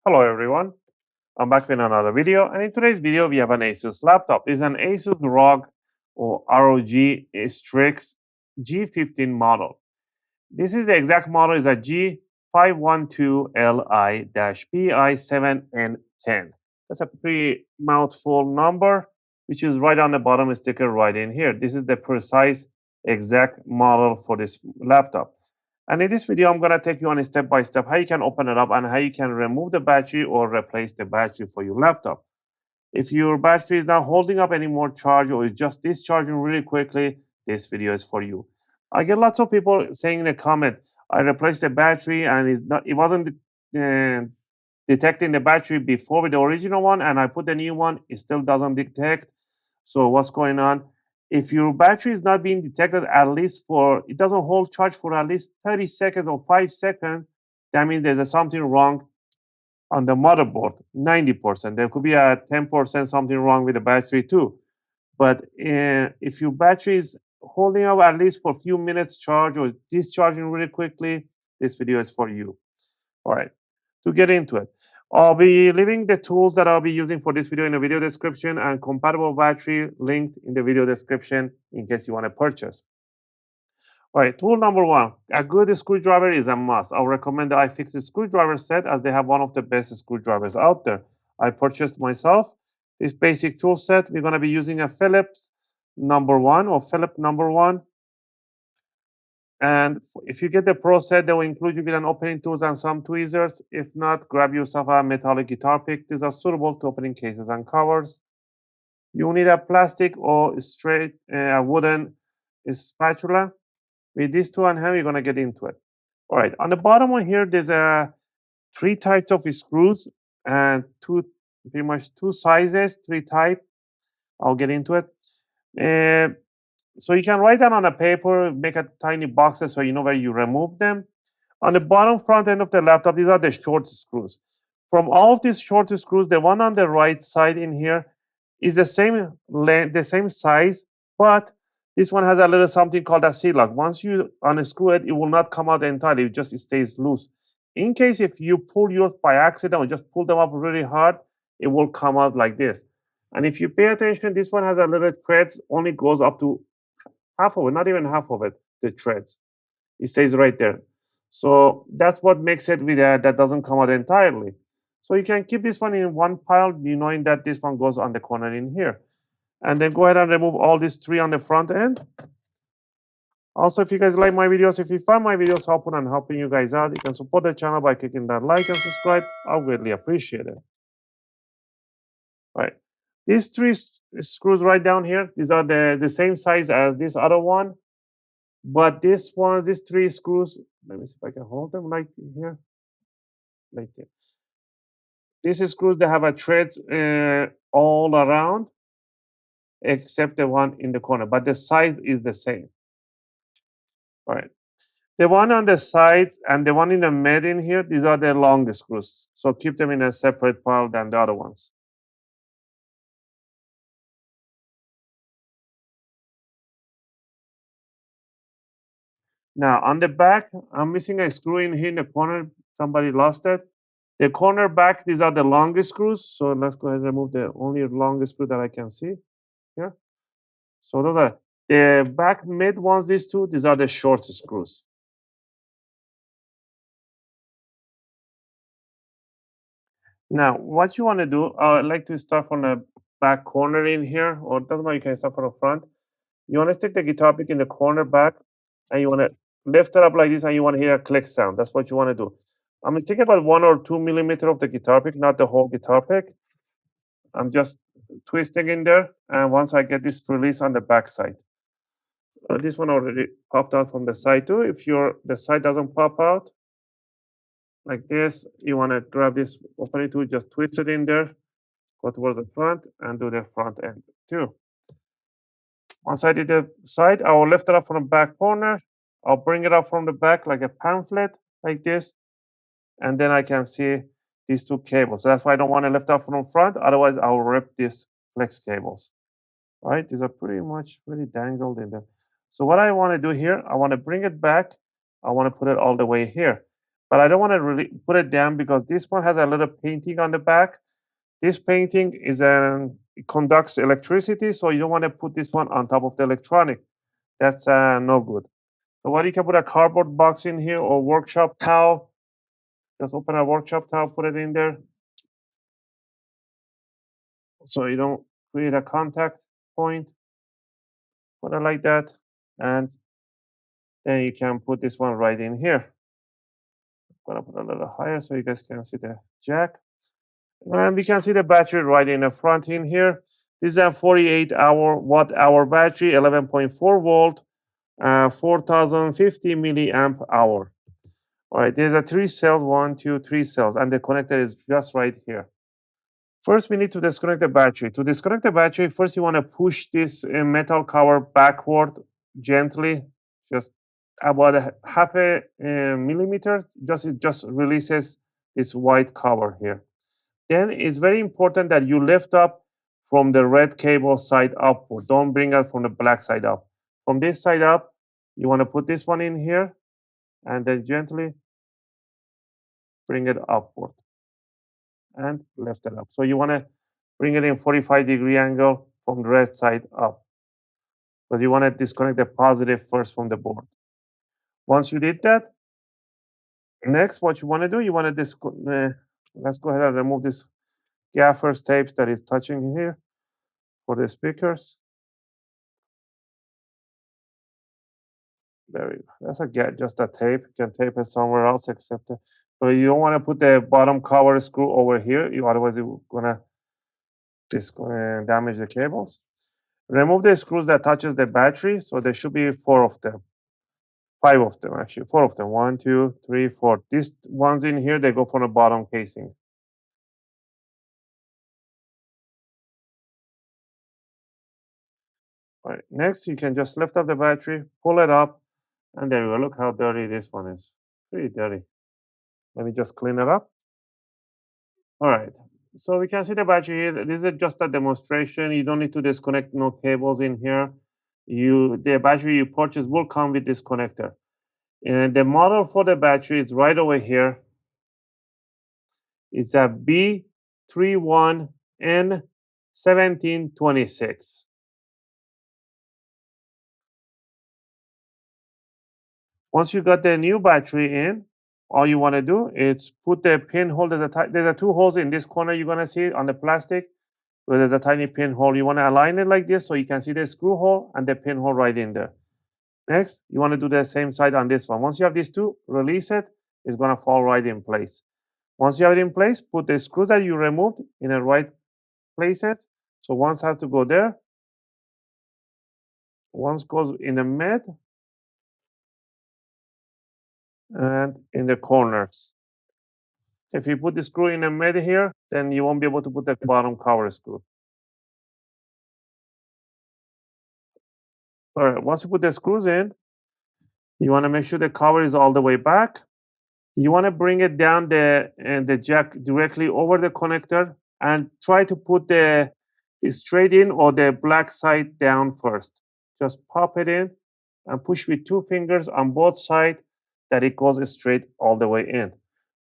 Hello everyone, I'm back with another video, and in today's video we have an Asus laptop. This is an Asus ROG or ROG Strix G15 model. This is the exact model, is a G512LI-BI7N10. That's a pretty mouthful number, which is right on the bottom sticker right in here. This is the precise exact model for this laptop. And in this video, I'm going to take you on a step-by-step how you can open it up and how you can remove the battery or replace the battery for your laptop. If your battery is not holding up any more charge or is just discharging really quickly, this video is for you. I get lots of people saying in the comment, I replaced the battery and it wasn't detecting the battery before with the original one, and I put the new one, it still doesn't detect. So what's going on? If your battery is not being detected it doesn't hold charge for at least 30 seconds or 5 seconds, that means there's something wrong on the motherboard, 90%. There could be a 10% something wrong with the battery too. But if your battery is holding up at least for a few minutes charge or discharging really quickly, this video is for you. All right, to get into it, I'll be leaving the tools that I'll be using for this video in the video description and compatible battery linked in the video description in case you want to purchase. All right, tool number one, a good screwdriver is a must. I'll recommend the iFixit screwdriver set as they have one of the best screwdrivers out there. I purchased myself this basic tool set. We're going to be using a Phillips number one. And if you get the Pro set, they will include you with an opening tools and some tweezers. If not, grab yourself a metallic guitar pick. These are suitable to opening cases and covers. You need a plastic or straight wooden spatula. With these two on hand, we're going to get into it. All right, on the bottom one here, there's three types of screws and pretty much two sizes, three types. I'll get into it. So you can write down on a paper, make a tiny boxes so you know where you remove them. On the bottom front end of the laptop, these are the short screws. From all of these short screws, the one on the right side in here is the same length, the same size, but this one has a little something called a C-lock. Once you unscrew it, it will not come out entirely, it just stays loose. In case if you pull yours by accident or just pull them up really hard, it will come out like this. And if you pay attention, this one has a little threads, only goes up to half of it, not even half of it, the threads. It stays right there. So that's what makes it with that doesn't come out entirely. So you can keep this one in one pile, knowing that this one goes on the corner in here. And then go ahead and remove all these three on the front end. Also, if you guys like my videos, if you find my videos helpful and helping you guys out, you can support the channel by clicking that like and subscribe. I'll greatly appreciate it. All right. These three screws right down here, these are the same size as this other one. But these three screws, let me see if I can hold them like here. Like that. These screws, they have a threads all around, except the one in the corner, but the size is the same. All right. The one on the sides and the one in the mid in here, these are the long screws. So keep them in a separate pile than the other ones. Now, on the back, I'm missing a screw in here in the corner. Somebody lost it. The corner back, these are the longest screws. So let's go ahead and remove the only longest screw that I can see here. So those are the back mid ones, these are the short screws. Now, what you want to do, I'd like to start from the back corner in here, or it doesn't matter, you can start from the front. You want to stick the guitar pick in the corner back, and you want to lift it up like this, and you want to hear a click sound. That's what you want to do. I'm going to take about 1 or 2 millimeters of the guitar pick, not the whole guitar pick. I'm just twisting in there, and once I get this release on the back side. This one already popped out from the side too. If the side doesn't pop out like this, you want to grab this opening tool, just twist it in there, go towards the front, and do the front end too. Once I did the side, I will lift it up from the back corner. I'll bring it up from the back like a pamphlet, like this, and then I can see these two cables. So that's why I don't want to lift up from the front. Otherwise, I will rip these flex cables. All right, these are pretty much really dangled in there. So what I want to do here, I want to bring it back. I want to put it all the way here. But I don't want to really put it down because this one has a little painting on the back. This painting is it conducts electricity, so you don't want to put this one on top of the electronic. That's no good. So what you can put a cardboard box in here or workshop towel. Just open a workshop towel, put it in there, so you don't create a contact point. Put it like that, and then you can put this one right in here. I'm gonna put a little higher so you guys can see the jack. And we can see the battery right in the front in here. This is a 48 watt-hour battery, 11.4 volt, 4050 milliamp hour. All right, there's a 3 cells, 1, 2, 3 cells, and the connector is just right here. First, we need to disconnect the battery. To disconnect the battery, first you want to push this metal cover backward gently, just about a half a millimeter. It just releases this white cover here. Then it's very important that you lift up from the red cable side upward. Don't bring it from the black side up. From this side up, you want to put this one in here and then gently bring it upward and lift it up. So you want to bring it in 45-degree angle from the red side up. But you want to disconnect the positive first from the board. Once you did that, next what you want to do, you want to let's go ahead and remove this gaffer's tape that is touching here for the speakers. There we go. That's just a tape. You can tape it somewhere else except but you don't want to put the bottom cover screw over here. Otherwise you're gonna damage the cables. Remove the screws that touches the battery. So there should be 4 of them. 5 of them actually. 4 of them. 1, 2, 3, 4. These ones in here, they go from the bottom casing. All right. Next, you can just lift up the battery, pull it up, and there we go. Look how dirty this one is. Pretty dirty. Let me just clean it up. All right. So we can see the battery here. This is just a demonstration. You don't need to disconnect no cables in here. The battery you purchase will come with this connector. And the model for the battery is right over here. It's a B31N1726. Once you got the new battery in, all you want to do is put the pinhole. There's 2 holes in this corner. You're going to see on the plastic where there's a tiny pinhole. You want to align it like this so you can see the screw hole and the pinhole right in there. Next, you want to do the same side on this one. Once you have these 2, release it. It's going to fall right in place. Once you have it in place, put the screws that you removed in the right places. So once have to go there. Once goes in the mid and in the corners. If you put the screw in the mid here, then you won't be able to put the bottom cover screw. All right, once you put the screws in, you want to make sure the cover is all the way back. You want to bring it down the jack directly over the connector and try to put the straight in or the black side down first. Just pop it in and push with 2 fingers on both sides that it goes straight all the way in.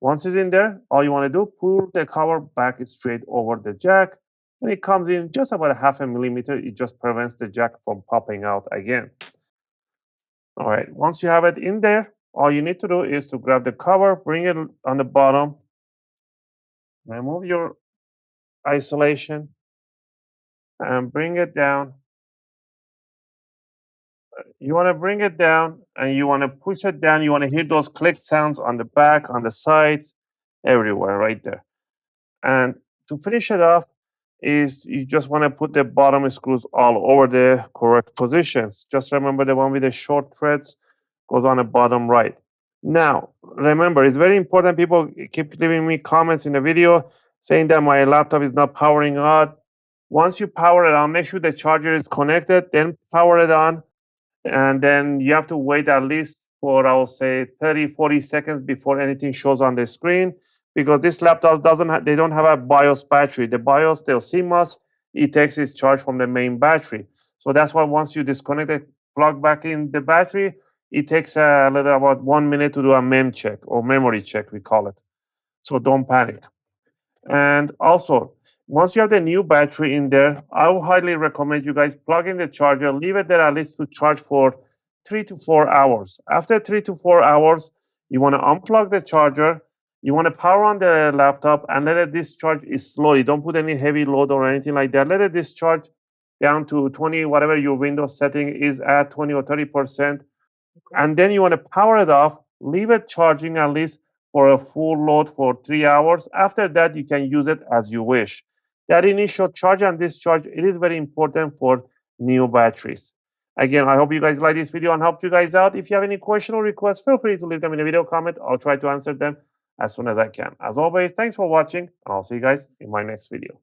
Once it's in there, all you want to do, pull the cover back straight over the jack, and it comes in just about a half a millimeter. It just prevents the jack from popping out again. All right, once you have it in there, all you need to do is to grab the cover, bring it on the bottom, remove your isolation, and bring it down. You want to bring it down and you want to push it down. You want to hear those click sounds on the back, on the sides, everywhere right there. And to finish it off is you just want to put the bottom screws all over the correct positions. Just remember the one with the short threads goes on the bottom right. Now, remember, it's very important. People keep leaving me comments in the video saying that my laptop is not powering on. Once you power it on, make sure the charger is connected, then power it on. And then you have to wait at least for, I will say, 30, 40 seconds before anything shows on the screen, because this laptop they don't have a BIOS battery. The BIOS, the CMOS, it takes its charge from the main battery. So that's why once you disconnect the plug back in the battery, it takes a little about 1 minute to do a mem check or memory check, we call it. So don't panic. And also, once you have the new battery in there, I would highly recommend you guys plug in the charger, leave it there at least to charge for 3 to 4 hours. After 3 to 4 hours, you want to unplug the charger, you want to power on the laptop and let it discharge slowly. Don't put any heavy load or anything like that. Let it discharge down to 20, whatever your Windows setting is at 20 or 30%. And then you want to power it off, leave it charging at least for a full load for 3 hours. After that, you can use it as you wish. That initial charge and discharge, it is very important for new batteries. Again, I hope you guys like this video and helped you guys out. If you have any question or requests, feel free to leave them in the video comment. I'll try to answer them as soon as I can. As always, thanks for watching, and I'll see you guys in my next video.